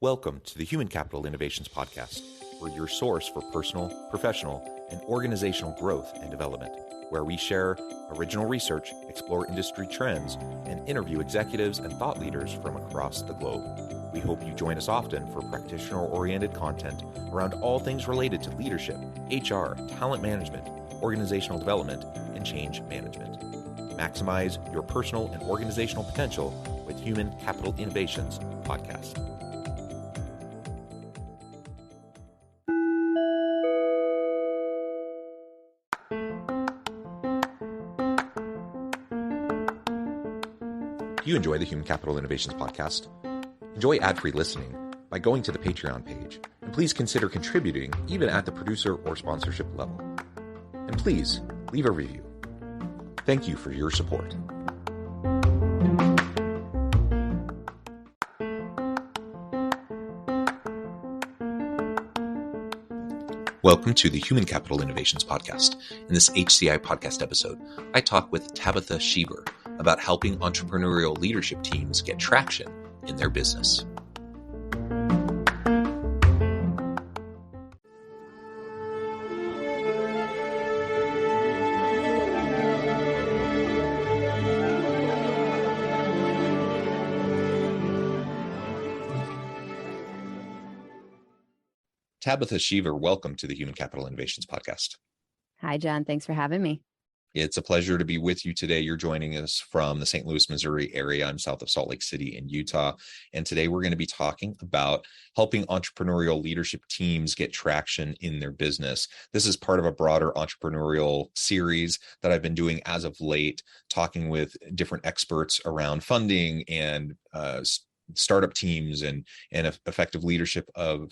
Welcome to the Human Capital Innovations Podcast. We're your source for personal, professional, and organizational growth and development, where we share original research, explore industry trends, and interview executives and thought leaders from across the globe. We hope you join us often for practitioner-oriented content around all things related to leadership, HR, talent management, organizational development, and change management. Maximize your personal and organizational potential with Human Capital Innovations Podcast. Do you enjoy the Human Capital Innovations Podcast? Enjoy ad-free listening by going to the Patreon page, and please consider contributing even at the producer or sponsorship level. And please leave a review. Thank you for your support. Welcome to the Human Capital Innovations Podcast. In this HCI Podcast episode, I talk with Tabetha Sheaver about helping entrepreneurial leadership teams get traction in their business. Tabetha Sheaver, welcome to the Human Capital Innovations Podcast. Hi, John. Thanks for having me. It's a pleasure to be with you today. You're joining us from the St. Louis, Missouri area. I'm south of Salt Lake City in Utah. And today we're going to be talking about helping entrepreneurial leadership teams get traction in their business. This is part of a broader entrepreneurial series that I've been doing as of late, talking with different experts around funding and startup teams and effective leadership of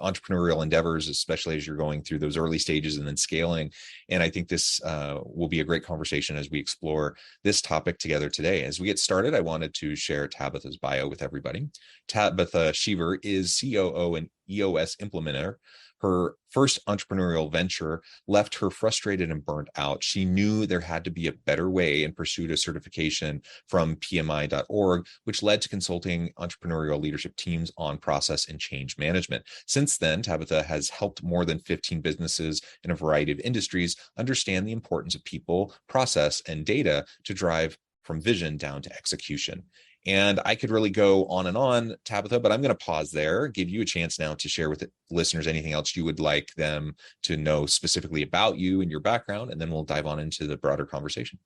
entrepreneurial endeavors, especially as you're going through those early stages and then scaling. And I think this will be a great conversation as we explore this topic together today. As we get started, I wanted to share Tabetha's bio with everybody. Tabetha Sheaver is COO and EOS implementer. Her first entrepreneurial venture left her frustrated and burnt out. She knew there had to be a better way and pursued a certification from PMI.org, which led to consulting entrepreneurial leadership teams on process and change management. Since then, Tabetha has helped more than 15 businesses in a variety of industries understand the importance of people, process, and data to drive from vision down to execution. And I could really go on and on, Tabetha, but I'm going to pause there, give you a chance now to share with the listeners anything else you would like them to know specifically about you and your background, and then we'll dive on into the broader conversation.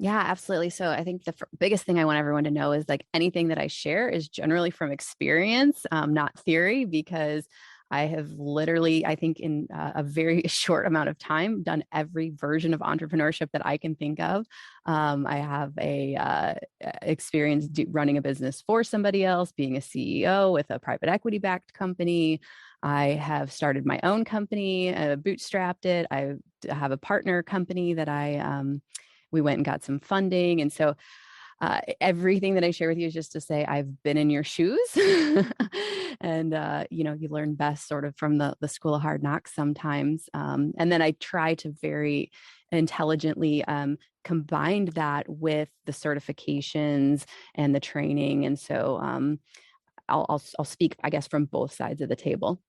Yeah, absolutely. So I think the biggest thing I want everyone to know is like anything that I share is generally from experience, not theory, because I have literally, I think in a very short amount of time, done every version of entrepreneurship that I can think of. I have a experience running a business for somebody else, being a CEO with a private equity backed company. I have started my own company, bootstrapped it. I have a partner company that we went and got some funding. And so everything that I share with you is just to say I've been in your shoes. And, you learn best sort of from the school of hard knocks sometimes. And then I try to very intelligently combine that with the certifications and the training. And so I'll speak, I guess, from both sides of the table.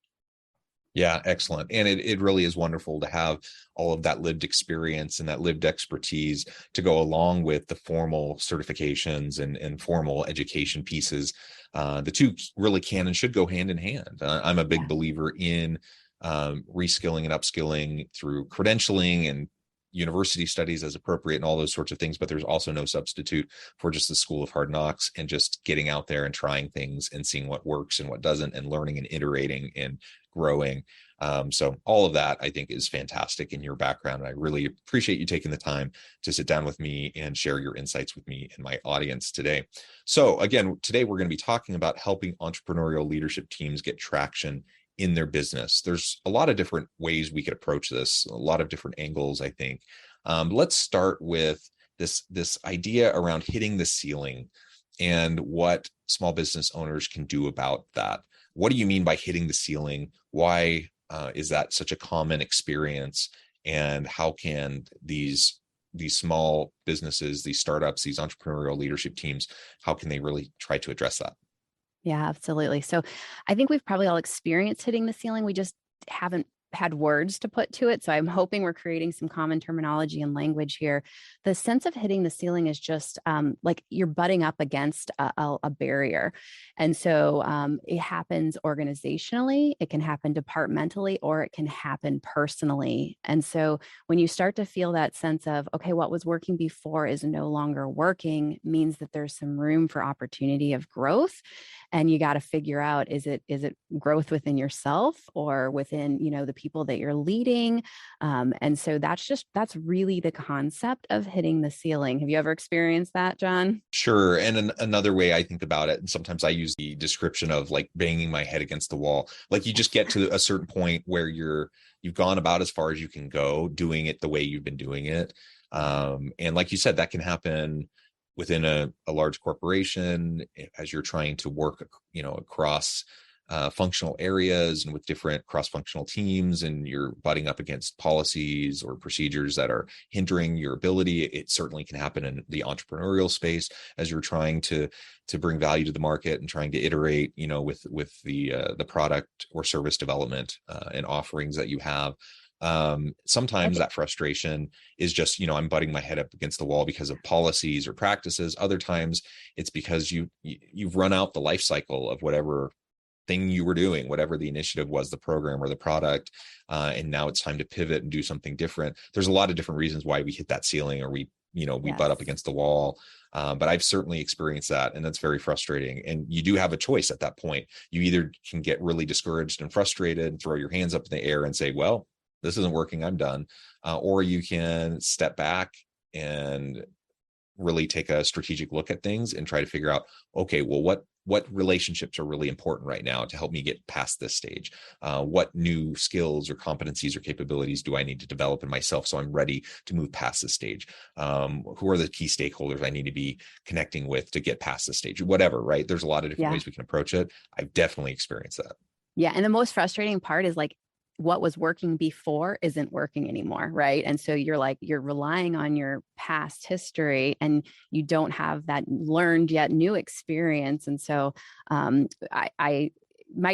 Yeah, excellent. And it really is wonderful to have all of that lived experience and that lived expertise to go along with the formal certifications and formal education pieces. The two really can and should go hand in hand. I'm a big believer in reskilling and upskilling through credentialing and university studies as appropriate and all those sorts of things, but there's also no substitute for just the school of hard knocks and just getting out there and trying things and seeing what works and what doesn't and learning and iterating and growing. So all of that I think is fantastic in your background. And I really appreciate you taking the time to sit down with me and share your insights with me and my audience today. So again, today we're going to be talking about helping entrepreneurial leadership teams get traction in their business. There's a lot of different ways we could approach this, a lot of different angles, I think. Let's start with this idea around hitting the ceiling and what small business owners can do about that. What do you mean by hitting the ceiling? Why is that such a common experience? And how can these small businesses, these startups, these entrepreneurial leadership teams, how can they really try to address that? Yeah, absolutely. So I think we've probably all experienced hitting the ceiling. We just haven't had words to put to it. So I'm hoping we're creating some common terminology and language here. The sense of hitting the ceiling is just like you're butting up against a barrier. And so it happens organizationally, it can happen departmentally, or it can happen personally. And so when you start to feel that sense of, okay, what was working before is no longer working, means that there's some room for opportunity of growth. And you got to figure out, is it growth within yourself or within, the people that you're leading? And so that's really the concept of hitting the ceiling. Have you ever experienced that, John? Sure. And another way I think about it, and sometimes I use the description of like banging my head against the wall. Like you just get to a certain point where you've gone about as far as you can go doing it the way you've been doing it. And like you said, that can happen within a large corporation as you're trying to work, across functional areas and with different cross-functional teams, and you're butting up against policies or procedures that are hindering your ability. It certainly can happen in the entrepreneurial space as you're trying to bring value to the market and trying to iterate, with the product or service development and offerings that you have. Sometimes that frustration is just, I'm butting my head up against the wall because of policies or practices. Other times it's because you've run out the life cycle of whatever thing you were doing, whatever the initiative was, the program or the product, and now it's time to pivot and do something different. There's a lot of different reasons why we hit that ceiling or we butt up against the wall. But I've certainly experienced that, and that's very frustrating. And you do have a choice at that point. You either can get really discouraged and frustrated and throw your hands up in the air and say, well, this isn't working, I'm done. Or you can step back and really take a strategic look at things and try to figure out, okay, well, what relationships are really important right now to help me get past this stage? What new skills or competencies or capabilities do I need to develop in myself so I'm ready to move past this stage? Who are the key stakeholders I need to be connecting with to get past this stage? Whatever, right? There's a lot of different ways we can approach it. I've definitely experienced that. Yeah. And the most frustrating part is like, what was working before isn't working anymore, right? And so you're relying on your past history and you don't have that learned yet new experience. And so my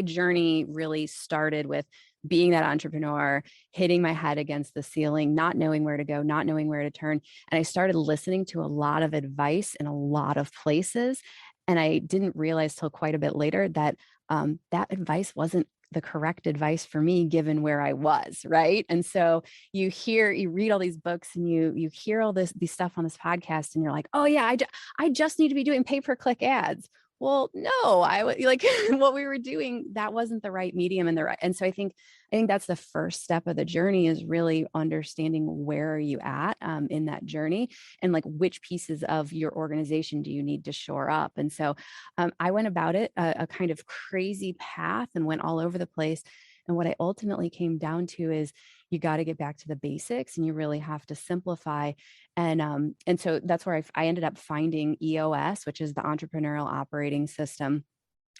journey really started with being that entrepreneur, hitting my head against the ceiling, not knowing where to go, not knowing where to turn. And I started listening to a lot of advice in a lot of places. And I didn't realize till quite a bit later that that advice wasn't the correct advice for me, given where I was. Right. And so you read all these books and you hear all these stuff on this podcast and you're like, oh yeah, I just need to be doing pay-per-click ads. Well, no, like what we were doing, that wasn't the right medium and so I think that's the first step of the journey, is really understanding where are you at in that journey, and like which pieces of your organization do you need to shore up. And so I went about it a kind of crazy path and went all over the place. And what I ultimately came down to is you got to get back to the basics and you really have to simplify. And so that's where I ended up finding EOS, which is the Entrepreneurial Operating System.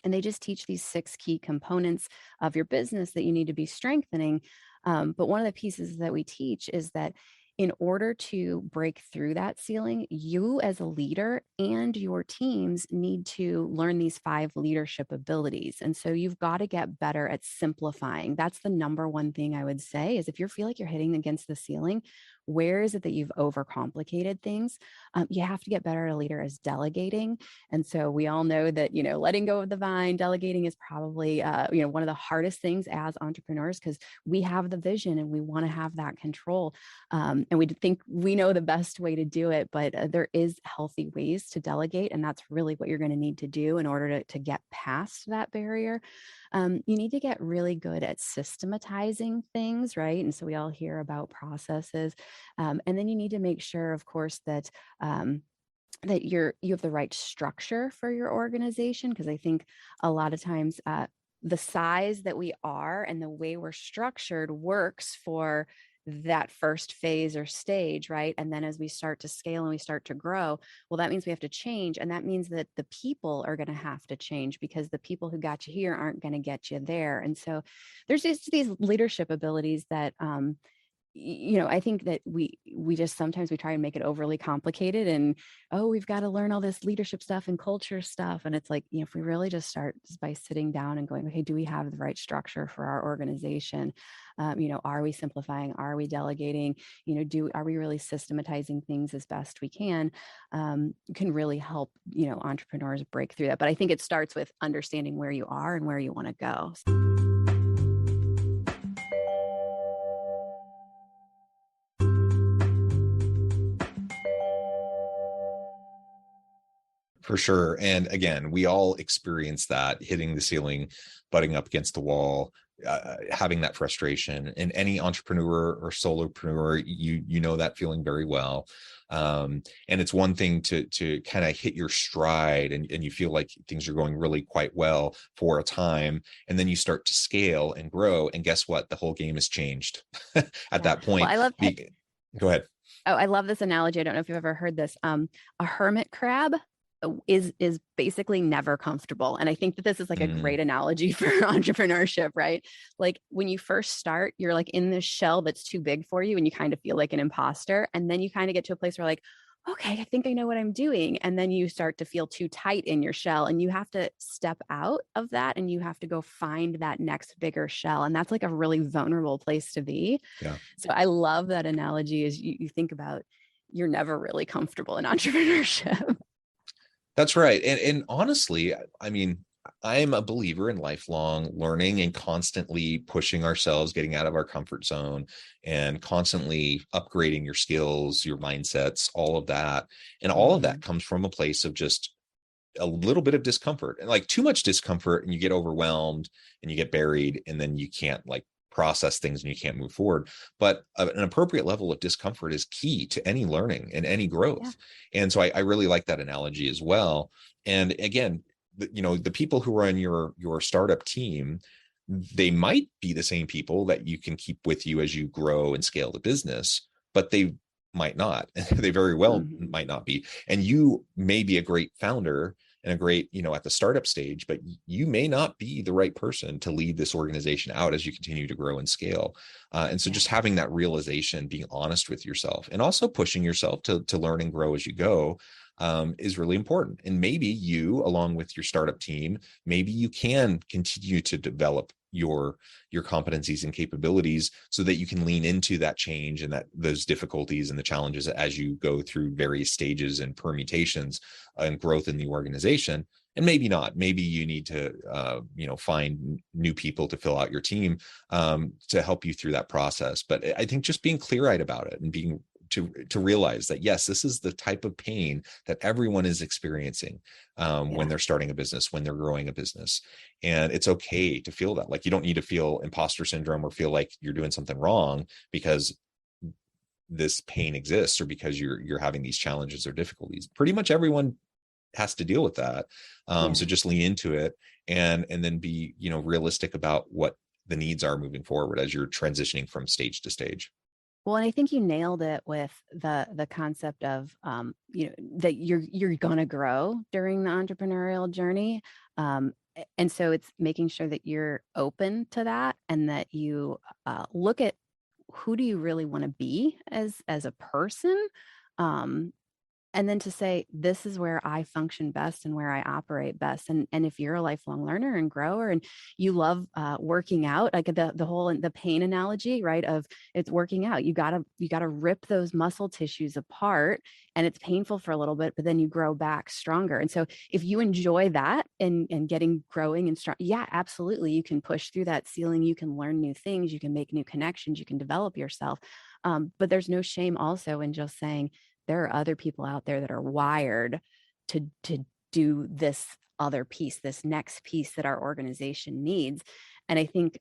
And they just teach these 6 key components of your business that you need to be strengthening. But one of the pieces that we teach is that in order to break through that ceiling, you as a leader and your teams need to learn these 5 leadership abilities. And so you've got to get better at simplifying. That's the number one thing I would say, is if you feel like you're hitting against the ceiling, where is it that you've overcomplicated things? You have to get better at a leader as delegating. And so we all know that, letting go of the vine, delegating is probably, one of the hardest things as entrepreneurs, because we have the vision and we want to have that control. And we think we know the best way to do it, but there is healthy ways to delegate. And that's really what you're going to need to do in order to get past that barrier. You need to get really good at systematizing things, right? And so we all hear about processes. And then you need to make sure, of course, that that you have the right structure for your organization, because I think a lot of times the size that we are and the way we're structured works for that first phase or stage, right? And then as we start to scale and we start to grow, well, that means we have to change. And that means that the people are going to have to change, because the people who got you here aren't going to get you there. And so there's just these leadership abilities that I think that we just sometimes we try and make it overly complicated, and we've got to learn all this leadership stuff and culture stuff. And it's like, if we really just start just by sitting down and going, okay, do we have the right structure for our organization? Are we simplifying? Are we delegating? Are we really systematizing things as best we can? Can really help, entrepreneurs break through that. But I think it starts with understanding where you are and where you want to go. For sure. And again, we all experience that, hitting the ceiling, butting up against the wall, having that frustration. And any entrepreneur or solopreneur, you know that feeling very well. And it's one thing to kind of hit your stride and you feel like things are going really quite well for a time. And then you start to scale and grow. And guess what? The whole game has changed at that point. Well, I love Go ahead. Oh, I love this analogy. I don't know if you've ever heard this. A hermit crab is basically never comfortable. And I think that this is like a great analogy for entrepreneurship, right? Like when you first start, you're like in this shell that's too big for you and you kind of feel like an imposter. And then you kind of get to a place where like, okay, I think I know what I'm doing. And then you start to feel too tight in your shell and you have to step out of that and you have to go find that next bigger shell. And that's like a really vulnerable place to be. Yeah. So I love that analogy as you think about, you're never really comfortable in entrepreneurship. That's right. And honestly, I mean, I'm a believer in lifelong learning and constantly pushing ourselves, getting out of our comfort zone and constantly upgrading your skills, your mindsets, all of that. And all of that comes from a place of just a little bit of discomfort, and like too much discomfort and you get overwhelmed and you get buried and then you can't like process things and you can't move forward. But an appropriate level of discomfort is key to any learning and any growth. Yeah. And so I really like that analogy as well. And again, the people who are on your startup team, they might be the same people that you can keep with you as you grow and scale the business, but they might not. They very well might not be. And you may be a great founder and a great, at the startup stage, but you may not be the right person to lead this organization out as you continue to grow and scale. And so just having that realization, being honest with yourself and also pushing yourself to learn and grow as you go is really important. And maybe you, along with your startup team, maybe you can continue to develop your competencies and capabilities so that you can lean into that change and that those difficulties and the challenges as you go through various stages and permutations and growth in the organization. And maybe not, maybe you need to, find new people to fill out your team to help you through that process. But I think just being clear-eyed about it and being to realize that, yes, this is the type of pain that everyone is experiencing when they're starting a business, when they're growing a business. And it's okay to feel that. Like, you don't need to feel imposter syndrome or feel like you're doing something wrong because this pain exists or because you're having these challenges or difficulties. Pretty much everyone has to deal with that. So just lean into it and then be, realistic about what the needs are moving forward as you're transitioning from stage to stage. Well, and I think you nailed it with the concept of, that you're going to grow during the entrepreneurial journey. And so it's making sure that you're open to that and that you look at who do you really want to be as a person. And then to say, this is where I function best and where I operate best. And if you're a lifelong learner and grower and you love working out, like the pain analogy, right? Of it's working out. You gotta rip those muscle tissues apart and it's painful for a little bit, but then you grow back stronger. And so if you enjoy that and growing and strong, yeah, absolutely. You can push through that ceiling. You can learn new things. You can make new connections. You can develop yourself. But there's no shame also in just saying, there are other people out there that are wired to do this other piece, this next piece that our organization needs. And I think,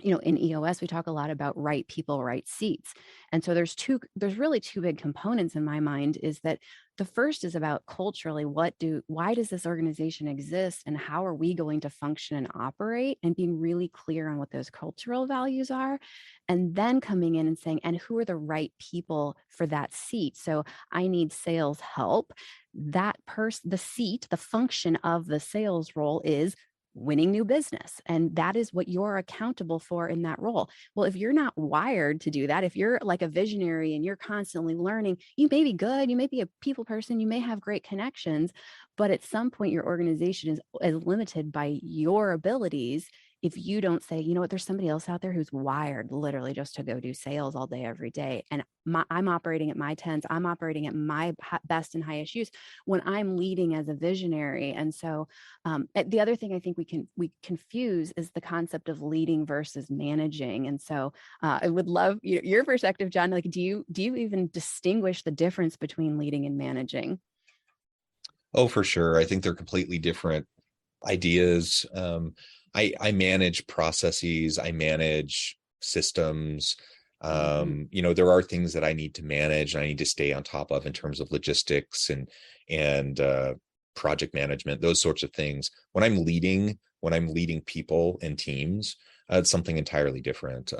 in EOS, we talk a lot about right people, right seats. And so there's really two big components in my mind. Is that the first is about culturally, why does this organization exist and how are we going to function and operate, and being really clear on what those cultural values are. And then coming in and saying, and who are the right people for that seat? So I need sales help. That person, the seat, the function of the sales role is winning new business. And that is what you're accountable for in that role. Well, if you're not wired to do that, if you're like a visionary and you're constantly learning, you may be good, you may be a people person, you may have great connections, but at some point your organization is limited by your abilities. If you don't say, you know what, there's somebody else out there who's wired literally just to go do sales all day, every day. And I'm operating at my tens, I'm operating at my best and highest use when I'm leading as a visionary. And so the other thing I think we confuse is the concept of leading versus managing. And so I would love your perspective, John. Like, do you even distinguish the difference between leading and managing? Oh, for sure. I think they're completely different ideas. I manage processes, I manage systems. There are things that I need to manage and I need to stay on top of in terms of logistics and project management, those sorts of things. When I'm leading people and teams, it's something entirely different.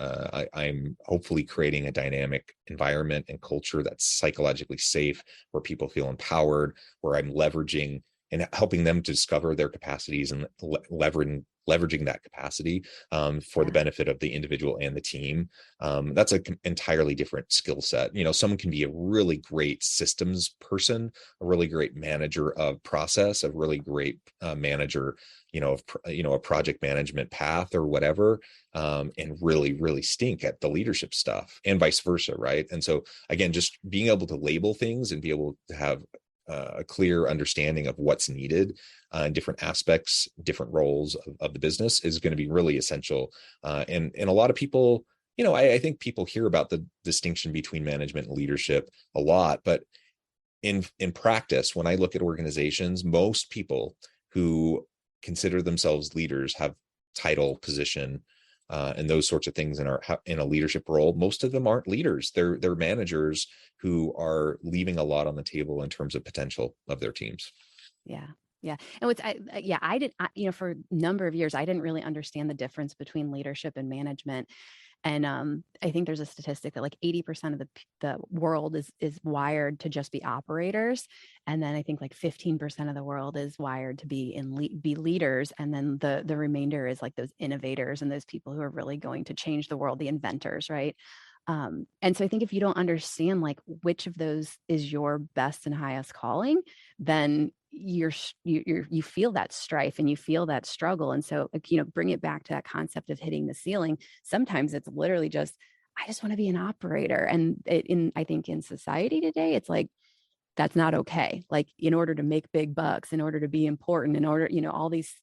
I'm hopefully creating a dynamic environment and culture that's psychologically safe, where people feel empowered, where I'm leveraging and helping them to discover their capacities and leveraging that capacity for the benefit of the individual and the team. That's an entirely different skill set. Someone can be a really great systems person, a really great manager of process, a really great manager, of a project management path or whatever, and really, really stink at the leadership stuff, and vice versa, right? And so again, just being able to label things and be able to have a clear understanding of what's needed in different aspects, different roles of the business is going to be really essential. And a lot of people, I think people hear about the distinction between management and leadership a lot, but in practice, when I look at organizations, most people who consider themselves leaders have title, position, and those sorts of things in a leadership role. Most of them aren't leaders. They're managers who are leaving a lot on the table in terms of potential of their teams. Yeah. Yeah. And for a number of years, I didn't really understand the difference between leadership and management. And I think there's a statistic that like 80% of the world is wired to just be operators. And then I think like 15% of the world is wired to be leaders. And then the remainder is like those innovators and those people who are really going to change the world, the inventors, right? And so I think if you don't understand like which of those is your best and highest calling, then you feel that strife and you feel that struggle. And so, bring it back to that concept of hitting the ceiling. Sometimes it's literally just, I just want to be an operator. And I think in society today, it's like, that's not okay. Like, in order to make big bucks, in order to be important, in order, all these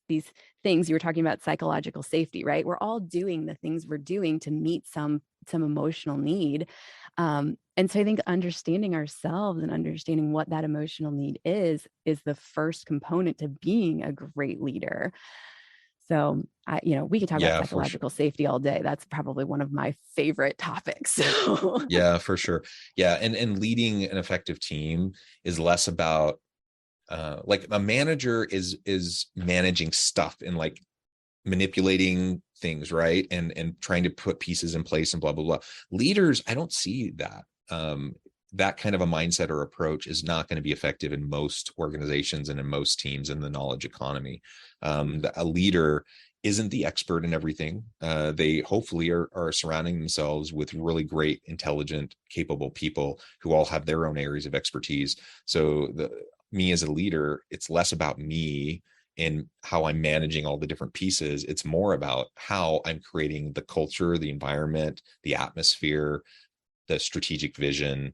things you were talking about, psychological safety, right? We're all doing the things we're doing to meet some emotional need. And so I think understanding ourselves and understanding what that emotional need is the first component to being a great leader. So, we could talk about psychological safety all day. That's probably one of my favorite topics. Yeah, for sure. Yeah. And leading an effective team is less about like a manager is managing stuff and like manipulating things, right? And trying to put pieces in place and blah, blah, blah. Leaders, I don't see that. That kind of a mindset or approach is not going to be effective in most organizations and in most teams in the knowledge economy. A leader isn't the expert in everything. They hopefully are surrounding themselves with really great, intelligent, capable people who all have their own areas of expertise. So me as a leader, it's less about me and how I'm managing all the different pieces. It's more about how I'm creating the culture, the environment, the atmosphere, the strategic vision,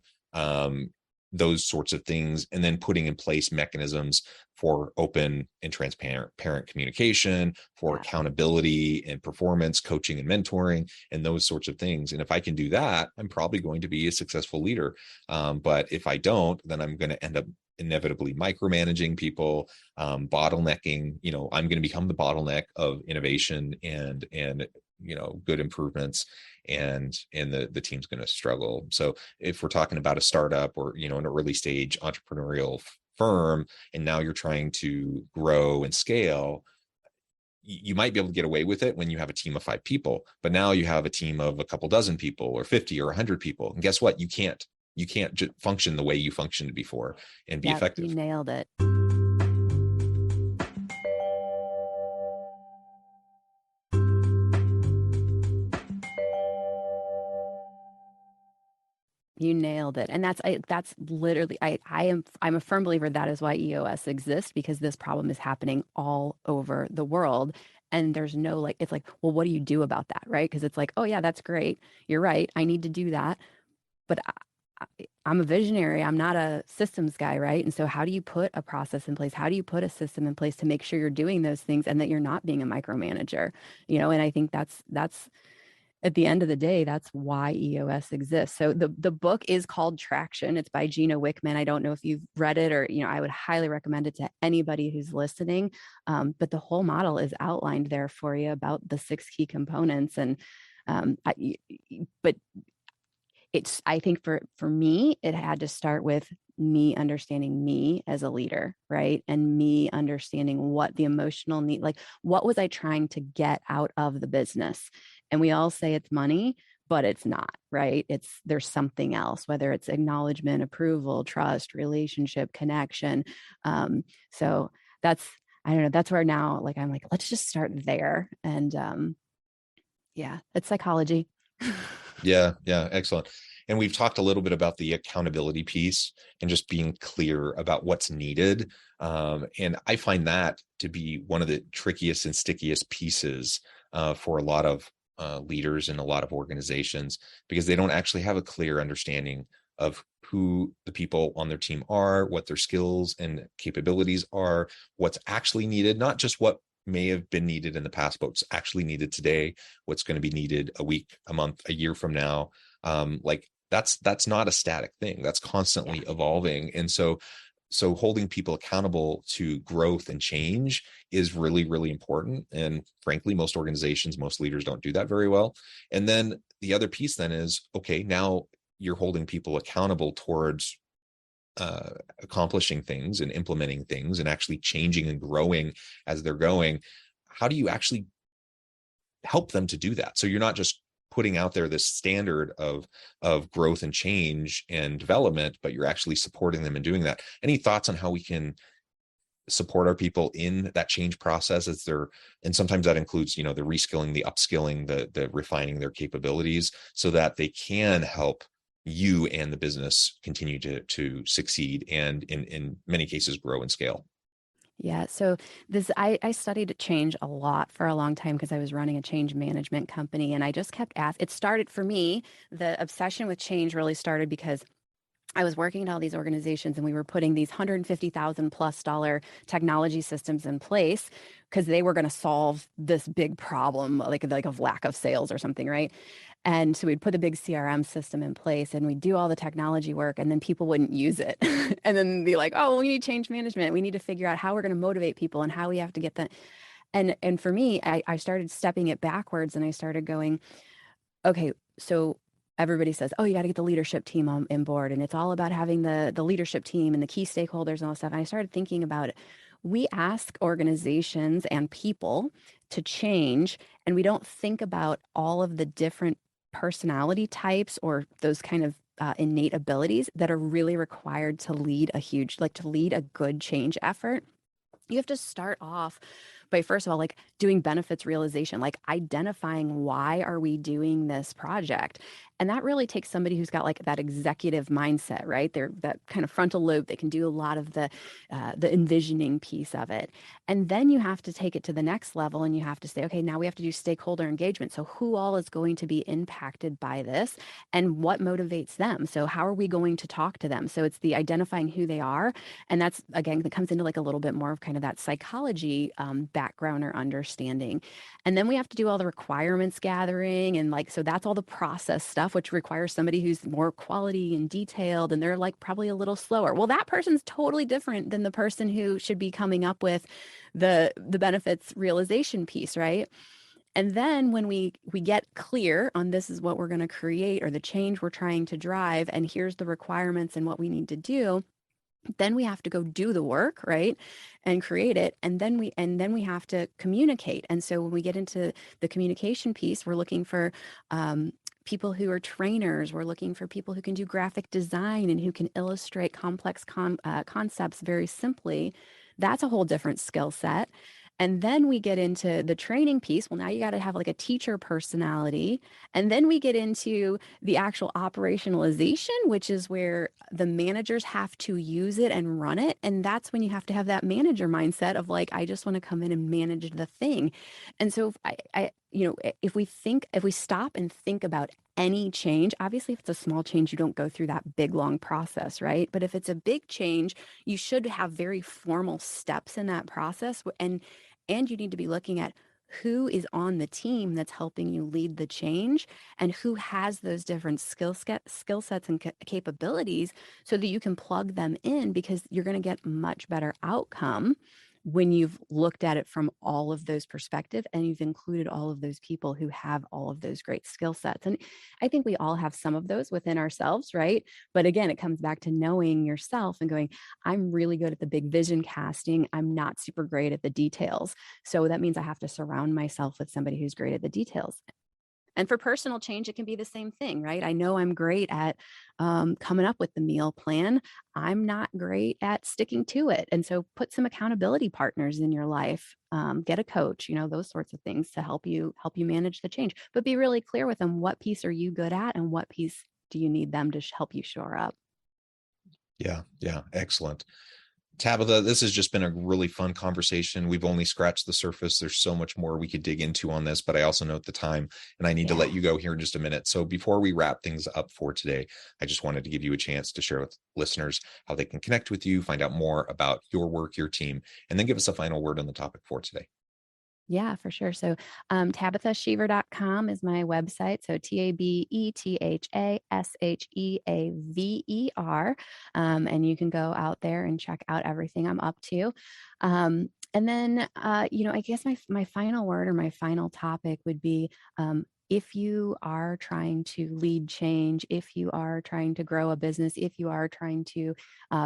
those sorts of things, and then putting in place mechanisms for open and transparent communication, for accountability and performance coaching and mentoring, and those sorts of things. And if I can do that, I'm probably going to be a successful leader. But if I don't, then I'm going to end up inevitably micromanaging people, bottlenecking. I'm going to become the bottleneck of innovation and good improvements, and the team's going to struggle. So if we're talking about a startup or in an early stage entrepreneurial firm, and now you're trying to grow and scale, you might be able to get away with it when you have a team of 5 people, but now you have a team of a couple dozen people or 50 or 100 people, and guess what? You can't function the way you functioned before and be effective. You nailed it. You nailed it. And that's literally, I'm a firm believer that is why EOS exists, because this problem is happening all over the world. And there's no like, it's like, well, what do you do about that? Right. Because it's like, oh yeah, that's great. You're right. I need to do that. But I'm a visionary. I'm not a systems guy, right? And so how do you put a process in place? How do you put a system in place to make sure you're doing those things and that you're not being a micromanager? And I think that's at the end of the day, that's why EOS exists. So the book is called Traction. It's by Gina Wickman. I don't know if you've read it, or I would highly recommend it to anybody who's listening. But the whole model is outlined there for you about the 6 key components. And but I think for me, it had to start with me understanding me as a leader, right? And me understanding what the emotional need, like what was I trying to get out of the business? And we all say it's money, but it's not, right? There's something else, whether it's acknowledgement, approval, trust, relationship, connection. So I don't know, that's where now, like, I'm like, let's just start there. And yeah, it's psychology. Yeah, excellent. And we've talked a little bit about the accountability piece and just being clear about what's needed. And I find that to be one of the trickiest and stickiest pieces for a lot of leaders in a lot of organizations, because they don't actually have a clear understanding of who the people on their team are, what their skills and capabilities are, what's actually needed, not just what may have been needed in the past, but what's actually needed today, what's going to be needed a week, a month, a year from now. Like that's not a static thing. That's constantly evolving. And so holding people accountable to growth and change is really, really important. And frankly, most organizations, most leaders don't do that very well. And then the other piece then is, okay, now you're holding people accountable towards accomplishing things and implementing things and actually changing and growing as they're going. How do you actually help them to do that? So you're not just putting out there this standard of growth and change and development, but you're actually supporting them in doing that. Any thoughts on how we can support our people in that change process and sometimes that includes, the reskilling, the upskilling, the refining their capabilities so that they can help you and the business continue to succeed and in many cases grow and scale? Yeah. So I studied change a lot for a long time because I was running a change management company, and I just kept asking. It started for me, the obsession with change really started because I was working at all these organizations and we were putting these $150,000+ technology systems in place because they were going to solve this big problem, like of lack of sales or something, right? And so we'd put a big CRM system in place and we'd do all the technology work, and then people wouldn't use it. And then be like, oh, well, we need change management. We need to figure out how we're going to motivate people and how we have to get that. And for me, I started stepping it backwards, and I started going, okay, so everybody says, oh, you got to get the leadership team on board. And it's all about having the leadership team and the key stakeholders and all that stuff. And I started thinking about it. We ask organizations and people to change, and we don't think about all of the different personality types or those kind of innate abilities that are really required to lead to lead a good change effort. You have to start off by, first of all, like doing benefits realization, like identifying why are we doing this project. And that really takes somebody who's got like that executive mindset, right? They're that kind of frontal lobe. They can do a lot of the envisioning piece of it. And then you have to take it to the next level, and you have to say, okay, now we have to do stakeholder engagement. So who all is going to be impacted by this and what motivates them? So how are we going to talk to them? So it's the identifying who they are. And that's, again, that comes into like a little bit more of kind of that psychology background or understanding. And then we have to do all the requirements gathering. And like, so that's all the process stuff, which requires somebody who's more quality and detailed, and they're like probably a little slower. Well, that person's totally different than the person who should be coming up with the benefits realization piece, right? And then when we get clear on this is what we're going to create or the change we're trying to drive, and here's the requirements and what we need to do, then we have to go do the work, right, and create it. And then we have to communicate. And so when we get into the communication piece, we're looking for people who are trainers. We're looking for people who can do graphic design and who can illustrate complex concepts very simply. That's a whole different skill set. And then we get into the training piece. Well, now you got to have like a teacher personality. And then we get into the actual operationalization, which is where the managers have to use it and run it. And that's when you have to have that manager mindset of like, I just want to come in and manage the thing. And so if we stop and think about any change, obviously if it's a small change, you don't go through that big long process, right? But if it's a big change, you should have very formal steps in that process. And you need to be looking at who is on the team that's helping you lead the change and who has those different skill sets and capabilities so that you can plug them in, because you're going to get much better outcome when you've looked at it from all of those perspectives and you've included all of those people who have all of those great skill sets. And I think we all have some of those within ourselves, right? But again, it comes back to knowing yourself and going, I'm really good at the big vision casting. I'm not super great at the details. So that means I have to surround myself with somebody who's great at the details. And for personal change, it can be the same thing, right? I know I'm great at coming up with the meal plan. I'm not great at sticking to it. And so put some accountability partners in your life, get a coach, those sorts of things to help you manage the change. But be really clear with them, what piece are you good at and what piece do you need them to help you shore up? Yeah. Excellent. Tabetha, this has just been a really fun conversation. We've only scratched the surface. There's so much more we could dig into on this, but I also note the time and I need to let you go here in just a minute. So before we wrap things up for today, I just wanted to give you a chance to share with listeners how they can connect with you, find out more about your work, your team, and then give us a final word on the topic for today. Yeah, for sure. So TabethaSheaver.com is my website. So TABETHASHEAVER. And you can go out there and check out everything I'm up to. And then, I guess my final word or my final topic would be, if you are trying to lead change, if you are trying to grow a business, if you are trying to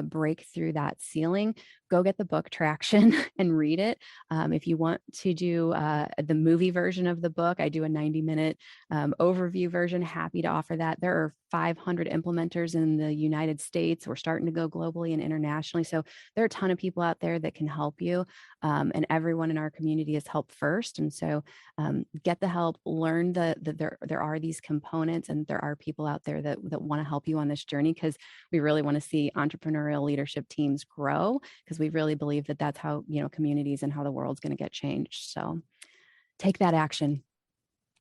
break through that ceiling, go get the book Traction and read it. If you want to do the movie version of the book, I do a 90-minute overview version. Happy to offer that. There are 500 implementers in the United States. We're starting to go globally and internationally. So there are a ton of people out there that can help you. And everyone in our community is help first. And so get the help, learn that there are these components and there are people out there that want to help you on this journey, because we really want to see entrepreneurial leadership teams grow, because we really believe that that's how, communities and how the world's going to get changed. So take that action.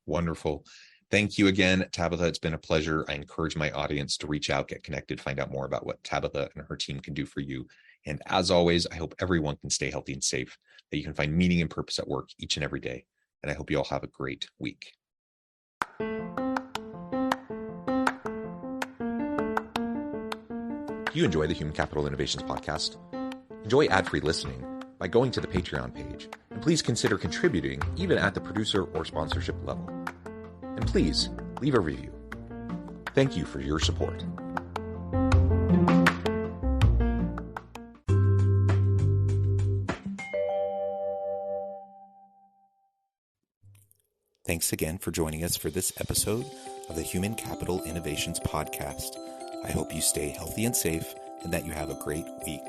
Wonderful. Thank you again, Tabetha. It's been a pleasure. I encourage my audience to reach out, get connected, find out more about what Tabetha and her team can do for you. And as always, I hope everyone can stay healthy and safe, that you can find meaning and purpose at work each and every day. And I hope you all have a great week. Do you enjoy the Human Capital Innovations podcast? Enjoy ad-free listening by going to the Patreon page, and please consider contributing even at the producer or sponsorship level. And please leave a review. Thank you for your support. Thanks again for joining us for this episode of the Human Capital Innovations podcast. I hope you stay healthy and safe and that you have a great week.